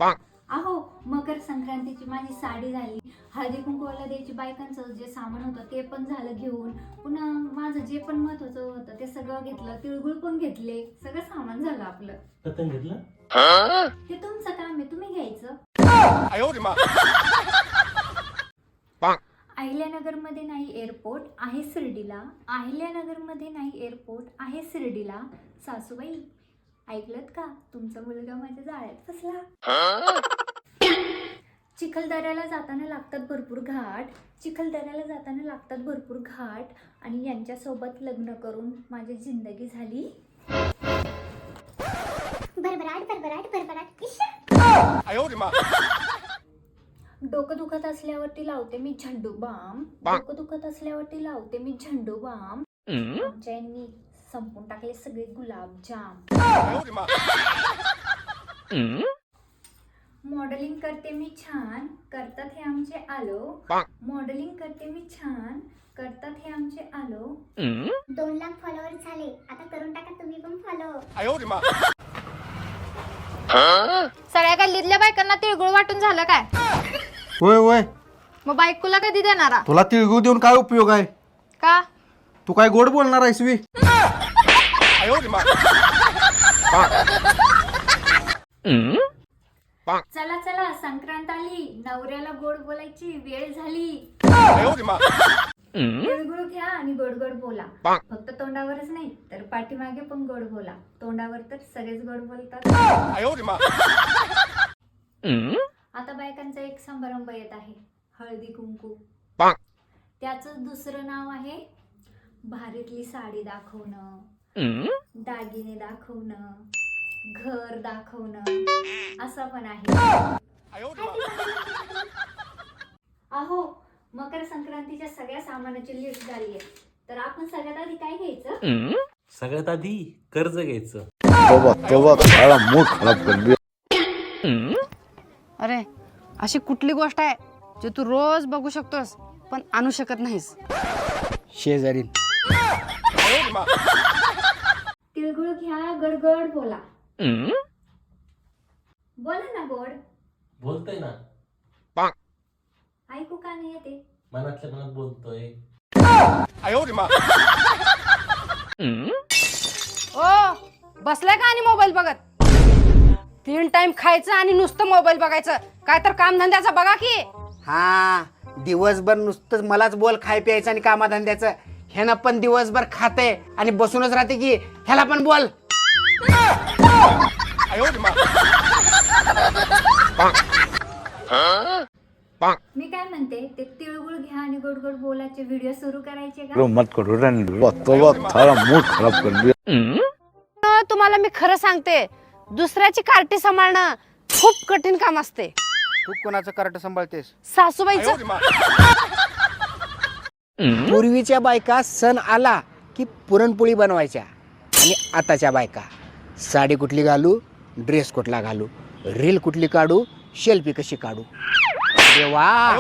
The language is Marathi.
अहो मकर संक्रांतीची माझी साडी झाली, हळदी कुंकवाला द्यायची बायकांचं जे सामान होतं ते पण झालं घेऊन, पुन्हा माझं जे पण महत्वाचं होतं ते सगळं घेतलं, तिळगुळ पण घेतले, सगळं सामान झालं आपलं. पतंग घेतलं? हे तुमचं काम आहे, तुम्ही घ्यायचं. अहिल्यानगर मध्ये नाही एअरपोर्ट आहे शिर्डीला, अहिल्यानगर मध्ये नाही एअरपोर्ट आहे शिर्डीला. सासूबाई ऐकलत का, तुमचा मुलगा माझ्या जाळ्यात फसला. चिखलदऱ्याला जाताना लागतात भरपूर घाट, चिखलदऱ्याला जाताना लागतात भरपूर घाट, आणि यांच्यासोबत लग्न करून माझी जिंदगी झाली भरभराट भरभराट भरभराट. डोकं दुखत असल्यावरती लावते मी झंडू बाम, डोकं दुखत असल्यावरती लावते मी झंडू बाम. आमच्या यांनी संपून टाकले सगळे गुलाबजाम. मॉडेलिंग करते मी छान, करतात हे आमचे आलो. मॉडेलिंग करते मी छान, करतात हे आमचे आलो. 2 लाख फॉलोअर झाले, आता करून टाका तुम्ही पण फॉलो. सगळ्या गल्लीतल्या बायकांना तिळगुळ वाटून झालं काय? होय होय. मग बायकोला कधी देणारा? तुला तिळगुळ देऊन काय उपयोग आहे? का? तू काय गोड बोलणार आहेस वी? चला चला संक्रांत आली, नवऱ्याला गोड बोलायची वेळ झाली. तिळगुळ घ्या आणि गोड गोड बोला, फक्त तोंडावरच नाही तर पाठीमागे पण गोड बोला. तोंडावर तर सगळेच गोड बोलतात. आता बायकांचा एक समारंभ येत आहे, हळदी कुंकू. त्याचं दुसरं नाव आहे भारीतली साडी दाखवणं, दागिने दाखवणं, घर दाखवणं, असं पण आहे. अहो मकर संक्रांतीच्या सगळ्या सामानाची लिस्ट झाली आहे, तर आपण सगळ्यात आधी काय घ्यायचं? सगळ्यात आधी कर्ज घ्यायचं. अरे अशी कुठली गोष्ट आहे जे तू रोज बघू शकतोस पण आणू शकत नाहीस? शेजारी. तिळगुळ घ्या, गडगड बोला. बोला ना गोड. बोलतोय ना, ऐकू का नाही येते? मनातल्या मनात बोलतोय. ओ बसलाय का आणि मोबाईल बघत? 3 टाइम खायचं आणि नुसतं मोबाईल बघायचं, काय तर काम धंद्याचं बघा की. हा, दिवसभर नुसतंच मलाच बोल खाय प्यायचं आणि कामाधंद्याचं. ह्यानं पण दिवसभर खाते आणि बसूनच राहते की ह्याला पण बोल. मी काय म्हणते, ते तिळगुळ घ्या आणि गोड गोड बोलाचे व्हिडिओ सुरू करायचे का? मत करू मूड खराब कर दिया. तुम्हाला मी खरं सांगते, दुसऱ्याची कार्टी सांभाळणं खूप कठीण काम असते. तू कोणाचं कार्ट सांभाळतेस? सासूबाईचं. पूर्वीच्या बायका सण आला की पुरणपोळी बनवायच्या, आणि आताच्या बायका साडी कुठली घालू, ड्रेस कुठला घालू, रील कुठली काढू, सेल्फी कशी काढू. देवा.